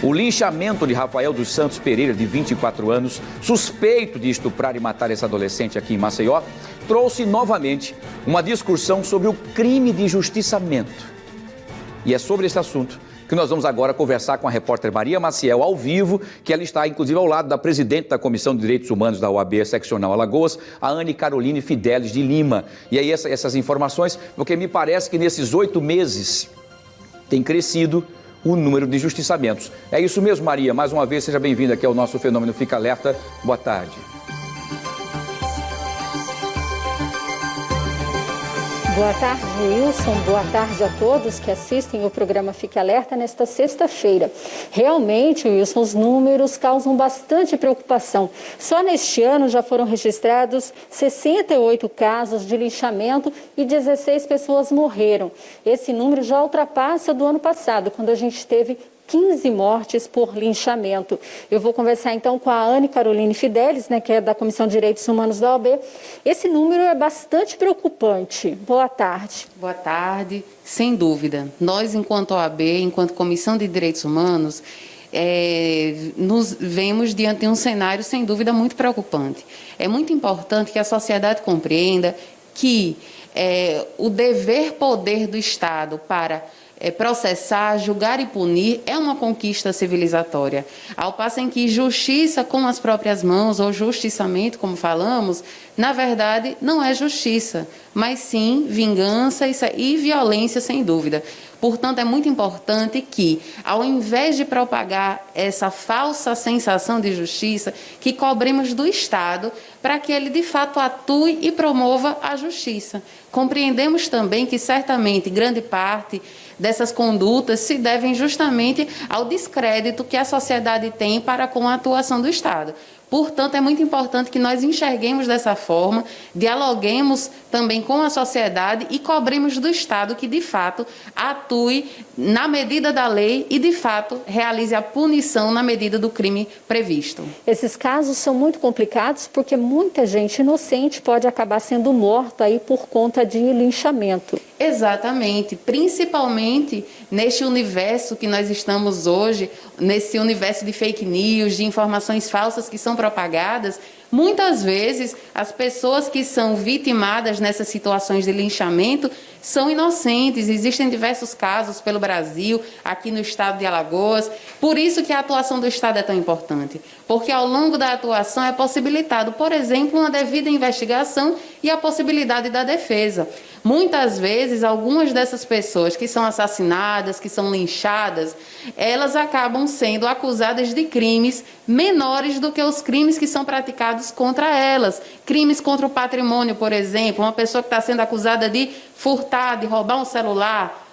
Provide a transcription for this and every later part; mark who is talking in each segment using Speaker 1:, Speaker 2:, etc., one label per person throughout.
Speaker 1: O linchamento de Rafael dos Santos Pereira, de 24 anos, suspeito de estuprar e matar esse adolescente aqui em Maceió, trouxe novamente uma discussão sobre o crime de injustiçamento. E é sobre esse assunto que nós vamos agora conversar com a repórter Maria Maciel, ao vivo, que ela está, inclusive, ao lado da presidente da Comissão de Direitos Humanos da OAB Seccional Alagoas, a Anne Caroline Fidelis de Lima. E aí essas informações, porque me parece que nesses 8 meses tem crescido o número de injustiçamentos. É isso mesmo, Maria. Mais uma vez, seja bem-vinda aqui ao nosso Fenômeno Fica Alerta. Boa tarde.
Speaker 2: Boa tarde, Wilson. Boa tarde a todos que assistem o programa Fique Alerta nesta sexta-feira. Realmente, Wilson, os números causam bastante preocupação. Só neste ano já foram registrados 68 casos de linchamento e 16 pessoas morreram. Esse número já ultrapassa do ano passado, quando a gente teve 15 mortes por linchamento. Eu vou conversar então com a Anne Caroline Fidelis, que é da Comissão de Direitos Humanos da OAB. Esse número é bastante preocupante. Boa tarde.
Speaker 3: Boa tarde. Sem dúvida, nós, enquanto OAB, enquanto Comissão de Direitos Humanos, nos vemos diante de um cenário, sem dúvida, muito preocupante. É muito importante que a sociedade compreenda que o dever-poder do Estado para processar, julgar e punir é uma conquista civilizatória. Ao passo em que justiça com as próprias mãos, ou justiçamento, como falamos, na verdade não é justiça, mas sim vingança e violência, sem dúvida. Portanto, é muito importante que, ao invés de propagar essa falsa sensação de justiça, que cobremos do Estado para que ele, de fato, atue e promova a justiça. Compreendemos também que, certamente, grande parte dessas condutas se devem justamente ao descrédito que a sociedade tem para com a atuação do Estado. Portanto, é muito importante que nós enxerguemos dessa forma, dialoguemos também com a sociedade e cobremos do Estado que, de fato, atue na medida da lei e, de fato, realize a punição na medida do crime previsto.
Speaker 2: Esses casos são muito complicados porque muita gente inocente pode acabar sendo morta aí por conta de linchamento.
Speaker 3: Exatamente, principalmente neste universo que nós estamos hoje, nesse universo de fake news, de informações falsas que são propagadas. Muitas vezes, as pessoas que são vitimadas nessas situações de linchamento são inocentes. Existem diversos casos pelo Brasil, aqui no estado de Alagoas. Por isso que a atuação do Estado é tão importante. Porque ao longo da atuação é possibilitado, por exemplo, uma devida investigação e a possibilidade da defesa. Muitas vezes, algumas dessas pessoas que são assassinadas, que são linchadas, elas acabam sendo acusadas de crimes menores do que os crimes que são praticados contra elas. Crimes contra o patrimônio, por exemplo, uma pessoa que está sendo acusada de furtar, de roubar um celular,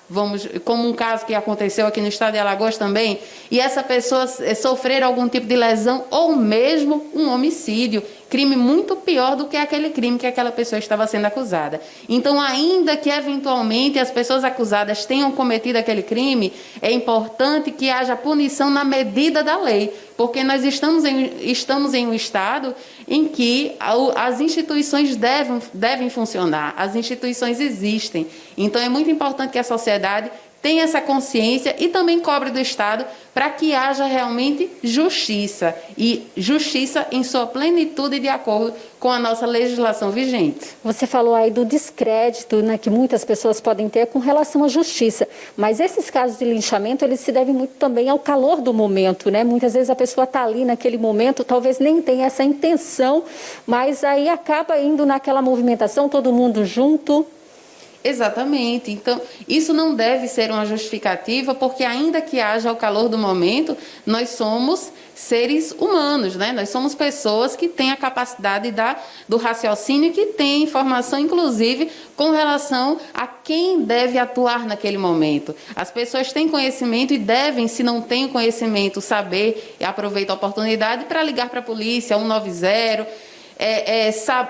Speaker 3: como um caso que aconteceu aqui no estado de Alagoas também, e essa pessoa sofrer algum tipo de lesão ou mesmo um homicídio, crime muito pior do que aquele crime que aquela pessoa estava sendo acusada. Então, ainda que eventualmente as pessoas acusadas tenham cometido aquele crime, é importante que haja punição na medida da lei, porque nós estamos em um estado em que as instituições devem funcionar, as instituições existem. Então, é muito importante que a sociedade tenha essa consciência e também cobre do Estado para que haja realmente justiça, e justiça em sua plenitude de acordo com a nossa legislação vigente.
Speaker 2: Você falou aí do descrédito, que muitas pessoas podem ter com relação à justiça, mas esses casos de linchamento, eles se devem muito também ao calor do momento, Muitas vezes a pessoa está ali naquele momento, talvez nem tenha essa intenção, mas aí acaba indo naquela movimentação, todo mundo junto.
Speaker 3: Exatamente. Então, isso não deve ser uma justificativa, porque ainda que haja o calor do momento, nós somos seres humanos, Nós somos pessoas que têm a capacidade do raciocínio, que têm informação, inclusive, com relação a quem deve atuar naquele momento. As pessoas têm conhecimento e devem, se não têm conhecimento, saber e aproveitar a oportunidade para ligar para a polícia, 190,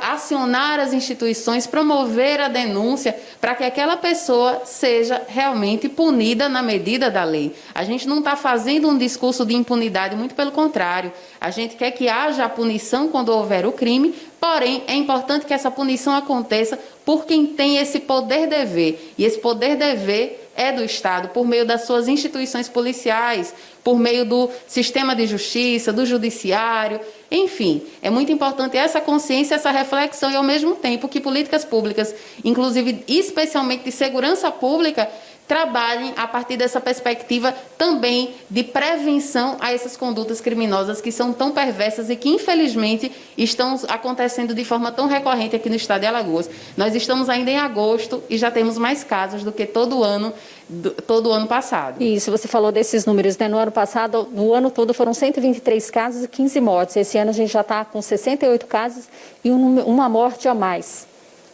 Speaker 3: acionar as instituições, promover a denúncia para que aquela pessoa seja realmente punida na medida da lei. A gente não está fazendo um discurso de impunidade, muito pelo contrário. A gente quer que haja a punição quando houver o crime, porém é importante que essa punição aconteça por quem tem esse poder-dever. E esse poder-dever é do Estado, por meio das suas instituições policiais, por meio do sistema de justiça, do judiciário, enfim. É muito importante essa consciência, essa reflexão e, ao mesmo tempo, que políticas públicas, inclusive especialmente de segurança pública, trabalhem a partir dessa perspectiva também de prevenção a essas condutas criminosas que são tão perversas e que, infelizmente, estão acontecendo de forma tão recorrente aqui no estado de Alagoas. Nós estamos ainda em agosto e já temos mais casos do que todo ano passado. Isso,
Speaker 2: você falou desses números, né? No ano passado, no ano todo, foram 123 casos e 15 mortes. Esse ano a gente já está com 68 casos e uma morte a mais.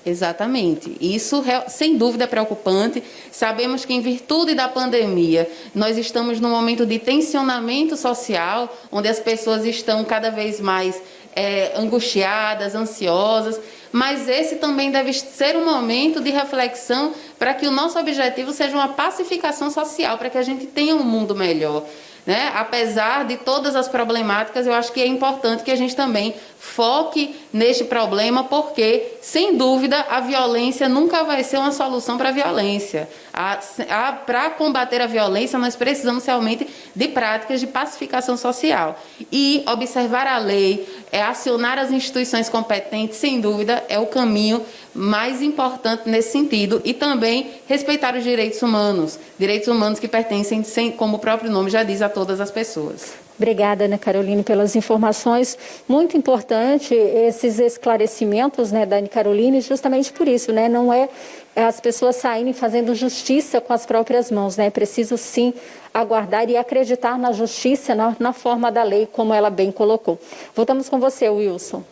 Speaker 3: Exatamente. Isso, sem dúvida, é preocupante. Sabemos que, em virtude da pandemia, nós estamos num momento de tensionamento social, onde as pessoas estão cada vez mais angustiadas, ansiosas, mas esse também deve ser um momento de reflexão para que o nosso objetivo seja uma pacificação social, para que a gente tenha um mundo melhor. Né? Apesar de todas as problemáticas, eu acho que é importante que a gente também foque neste problema, porque, sem dúvida, a violência nunca vai ser uma solução para a violência. Para combater a violência, nós precisamos realmente de práticas de pacificação social. E observar a lei, acionar as instituições competentes, sem dúvida, é o caminho mais importante nesse sentido. E também respeitar os direitos humanos que pertencem, como o próprio nome já diz, a todas as pessoas.
Speaker 2: Obrigada, Ana Caroline, pelas informações. Muito importante esses esclarecimentos, né, da Ana Caroline, justamente por isso, né, não é as pessoas saírem fazendo justiça com as próprias mãos, né, é preciso sim aguardar e acreditar na justiça, na forma da lei, como ela bem colocou. Voltamos com você, Wilson.